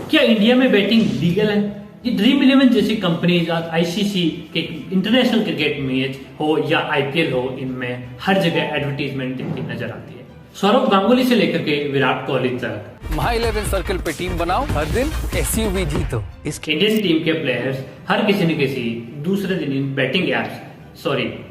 क्या इंडिया में batting legal है? ये ड्रीम इलेवन जैसी कंपनीज आज आईसीसी के इंटरनेशनल क्रिकेट मैच हो या आईपीएल हो, इनमें हर जगह एडवर्टीजमेंट दिखती नजर आती है। सौरव गांगुली से लेकर के विराट कोहली तक माई 11 सर्कल पे टीम बनाओ, हर दिन एसयूवी जीतो। इस इंडियन टीम के प्लेयर्स हर किसी न किसी दूसरे दिन इन बैटिंग एप्स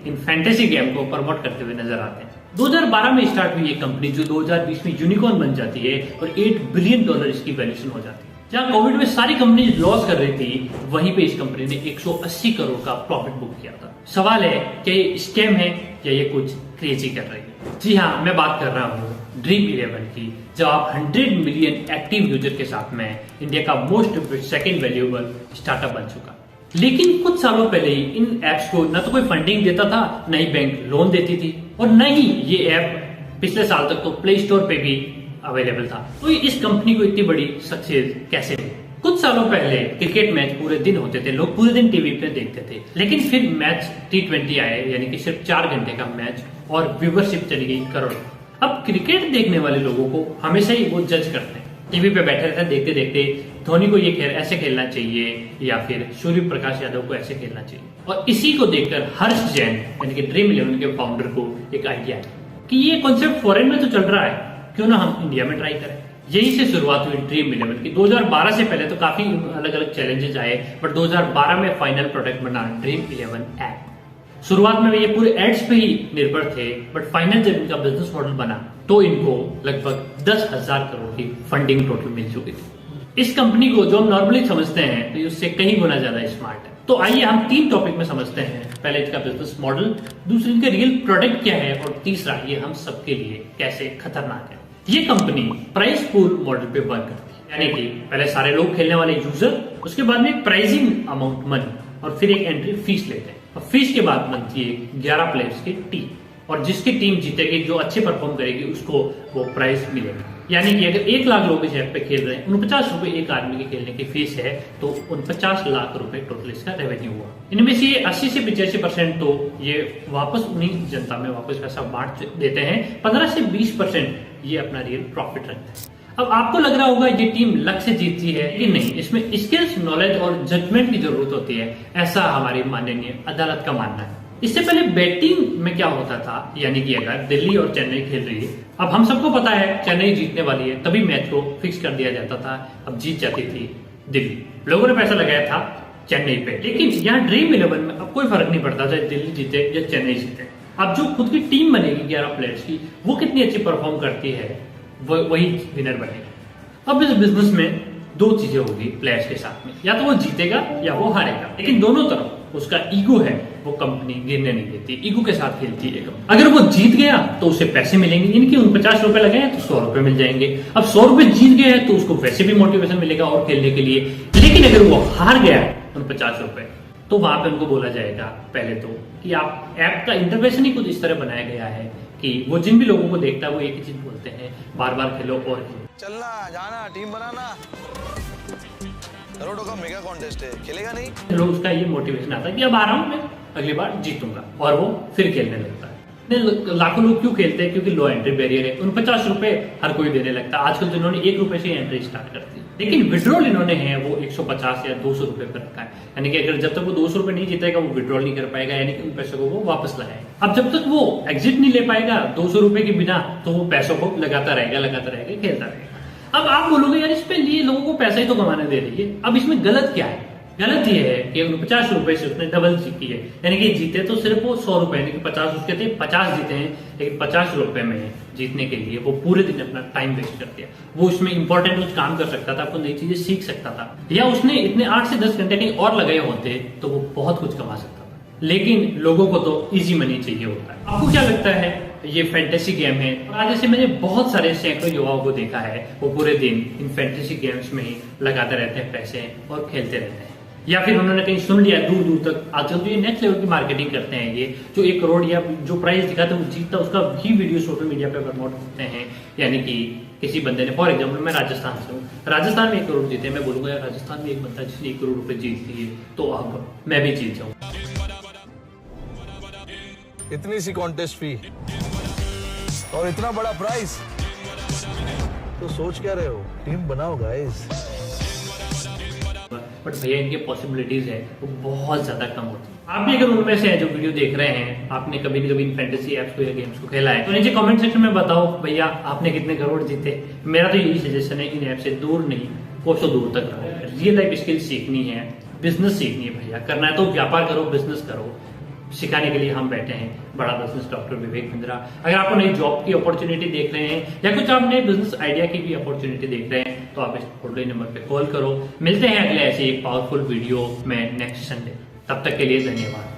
इन फैंटेसी गेम को प्रमोट करते हुए नजर आते हैं। 2012 में स्टार्ट हुई ये कंपनी जो 2020 में यूनिकॉर्न बन जाती है और $8 बिलियन इसकी वैल्यूएशन हो जाती है। जहां कोविड में सारी कंपनी लॉस कर रही थी, वहीं पे इस कंपनी ने 180 करोड़ का प्रॉफिट बुक किया था। सवाल है कि ये स्कैम है या ये कुछ क्रेजी कर रही है। जी हाँ, मैं बात कर रहा हूँ ड्रीम इलेवन की, जब आप 100 मिलियन एक्टिव यूजर के साथ में इंडिया का मोस्ट सेकंड वैल्यूएबल स्टार्टअप बन चुका। लेकिन कुछ सालों पहले ही इन एप्स को न तो कोई फंडिंग देता था, न ही बैंक लोन देती थी, और न ही ये ऐप पिछले साल तक तो प्ले स्टोर पे भी अवेलेबल था। तो इस कंपनी को इतनी बड़ी सक्सेस कैसे हुई? कुछ सालों पहले क्रिकेट मैच पूरे दिन होते थे, लोग पूरे दिन टीवी पे देखते थे, लेकिन फिर मैच T20 आए, यानी कि सिर्फ 4 घंटे का मैच, और व्यूवरशिप चली गई करोड़ों। अब क्रिकेट देखने वाले लोगों को हमेशा ही वो जज करते हैं, टीवी पे बैठे रहते हैं देखते देखते, धोनी को ये ऐसे खेलना चाहिए या फिर सूर्य प्रकाश यादव को ऐसे खेलना चाहिए। और इसी को देखकर हर्ष जैन यानी कि ड्रीम इलेवन के फाउंडर को एक आइडिया है कि ये कॉन्सेप्ट फॉरेन में तो चल रहा है, क्यों ना हम इंडिया में ट्राई करें। यहीं से शुरुआत हुई ड्रीम इलेवन की। 2012 से पहले तो काफी अलग अलग चैलेंजेस आए, बट 2012 में फाइनल प्रोडक्ट बना ड्रीम इलेवन ऐप। शुरुआत में ये पूरे एड्स पे ही निर्भर थे, बट फाइनल जब इनका बिजनेस मॉडल बना तो इनको लगभग 10,000 करोड़ की फंडिंग टोटल मिल चुकी थी। इस कंपनी को जो हम नॉर्मली समझते हैं तो उससे कहीं गुना ज्यादा स्मार्ट है। तो आइए हम 3 टॉपिक में समझते हैं। पहले इसका बिजनेस मॉडल, दूसरी इनका रियल प्रोडक्ट क्या है, और तीसरा ये हम सबके लिए कैसे खतरनाक है। ये कंपनी प्राइस पूल मॉडल पे वर्क करती है, यानी कि पहले सारे लोग खेलने वाले यूजर, उसके बाद में प्राइसिंग अमाउंट मनी, और फिर एक एंट्री फीस लेते हैं, और फीस के बाद बनती है 11 प्लेयर्स की टीम, और जिसकी टीम जीतेगी, जो अच्छे परफॉर्म करेगी, उसको वो प्राइस मिलेगा। यानी कि अगर 1 लाख लोग इस ऐप पे खेल रहे हैं, 49 रुपए एक आदमी के खेलने की फीस है, तो 49 लाख रुपए टोटल इसका रेवेन्यू हुआ। इनमें से 80 से 85% तो ये वापस उन्हीं जनता में वापस पैसा बांट देते हैं, 15 से 20% ये अपना रियल प्रॉफिट रखते हैं। अब आपको लग रहा होगा ये टीम लक से जीतती है कि नहीं, इसमें स्किल्स, नॉलेज और जजमेंट की जरूरत होती है, ऐसा हमारी माननीय अदालत का मानना है। इससे पहले बैटिंग में क्या होता था, यानी कि अगर दिल्ली और चेन्नई खेल रही है, अब हम सबको पता है चेन्नई जीतने वाली है, तभी मैच को फिक्स कर दिया जाता था। अब जीत जाती थी दिल्ली, लोगों ने पैसा लगाया था चेन्नई पे। लेकिन यहाँ ड्रीम इलेवन में अब कोई फर्क नहीं पड़ता चाहे दिल्ली जीते या चेन्नई जीते। अब जो खुद की टीम बनेगी 11 प्लेयर्स की, वो कितनी अच्छी परफॉर्म करती है, वही विनर बनेगा। अब इस बिजनेस में 2 चीजें होगी प्लेयर्स के साथ में, या तो वो जीतेगा या वो हारेगा, लेकिन दोनों तरफ उसका ईगो है, वो कंपनी गिरने नहीं देती, ईगो के साथ खेलती है। अगर वो जीत गया तो उसे पैसे मिलेंगे, इनके 49 रुपए लगे हैं तो 100 रुपए मिल जाएंगे। अब 100 रुपए जीत गया है तो उसको वैसे भी मोटिवेशन मिलेगा और खेलने के लिए। लेकिन अगर वो हार गया 49 रुपए, तो वहां पे उनको बोला जाएगा पहले तो कि आप ऐप का इंटरफेस ही कुछ इस तरह बनाया गया है कि वो जिन भी लोगों को देखता है वो एक ही चीज बोलते हैं, बार बार खेलो और खेलो, चलना जाना टीम बनाना, करोड़ों का मेगा कॉन्टेस्ट है, खेलेगा नहीं। लोग उसका ये मोटिवेशन आता है कि अब आ रहा हूं मैं, अगली बार जीतूंगा, और वो फिर खेलने लगता है। लाखों लोग क्यों खेलते हैं? क्योंकि लो एंट्री बैरियर है, 49 रुपए हर कोई देने लगता है। आजकल तो इन्होंने 1 रुपए से एंट्री स्टार्ट कर दी, लेकिन विड्रॉल इन्होंने है वो 150 या 200 रुपए पर रखा है, यानी कि अगर जब तक वो 200 रुपए नहीं जीतेगा वो विड्रॉल नहीं कर पाएगा, यानी कि उन पैसों को वो वापस लगाएगा। अब जब तक वो एग्जिट नहीं ले पाएगा 200 रुपए के बिना, तो वो पैसों को लगाता रहेगा, खेलता रहेगा। अब आप बोलोगे यार इस पे लिए लोगों को पैसा ही तो कमाने दे रही है, अब इसमें गलत क्या है? गलत ये है कि 49 रुपए से उसने डबल जीती है, यानी कि जीते तो सिर्फ वो 100 रुपए, यानी कि 50 उसके थे, 50 जीते हैं, लेकिन 50 रुपए में जीतने के लिए वो पूरे दिन अपना टाइम वेस्ट कर दिया। वो उसमें इंपॉर्टेंट कुछ काम कर सकता था, आपको नई चीजें सीख सकता था, या उसने इतने 8 से 10 घंटे कहीं और लगाए होते तो वो बहुत कुछ कमा सकता था। लेकिन लोगों को तो इजी मनी चाहिए होता है। आपको क्या लगता है ये फैंटेसी गेम है? आज ऐसे मैंने बहुत सारे सैकड़ों युवाओं को देखा है, वो पूरे दिन इन फैंटेसी गेम्स में ही लगाते रहते हैं पैसे और खेलते रहते हैं, या फिर उन्होंने कहीं सुन लिया दूर दूर तक। आजकल तो ये नेक्स्ट लेवल की मार्केटिंग करते हैं, ये जो 1 करोड़ या जो प्राइस दिखाते हैं वो जीतता, उसका भी वीडियो सोशल मीडिया पे प्रमोट करते हैं। यानी कि किसी बंदे ने, फॉर एग्जाम्पल मैं राजस्थान से हूँ, राजस्थान में 1 करोड़ जीते, मैं बोलूंगा यार राजस्थान में एक बंदा जिसने 1 करोड़ रुपए जीत लिए, तो अब मैं भी जीत जाऊँ। इतनी सी कॉन्टेस्ट फी और इतना बड़ा प्राइस, तो सोच क्या रहे हो? टीम बनाओ गाइस। बट भैया इनके पॉसिबिलिटीज है वो बहुत ज्यादा कम होती है। आप भी अगर उनमें से हैं जो वीडियो देख रहे हैं, आपने कभी न कभी इन फैंटेसी एप्स को या गेम्स को खेला है, तो नीचे कमेंट सेक्शन में बताओ भैया आपने कितने करोड़ जीते। मेरा तो यही सजेशन है, इन ऐप से दूर नहीं, कोसों दूर तक रहो। रियल लाइफ स्किल सीखनी है, बिजनेस सीखनी है भैया, करना है तो व्यापार करो, बिजनेस करो। सिखाने के लिए हम बैठे हैं, बड़ा बिजनेस डॉक्टर विवेक बिंद्रा। अगर आपको नई जॉब की अपॉर्चुनिटी देख रहे हैं या कुछ आप नए बिजनेस आइडिया की भी अपॉर्चुनिटी देख रहे हैं, तो आप इस फोटो नंबर पे कॉल करो। मिलते हैं अगले ऐसे एक पावरफुल वीडियो में नेक्स्ट संडे। तब तक के लिए धन्यवाद।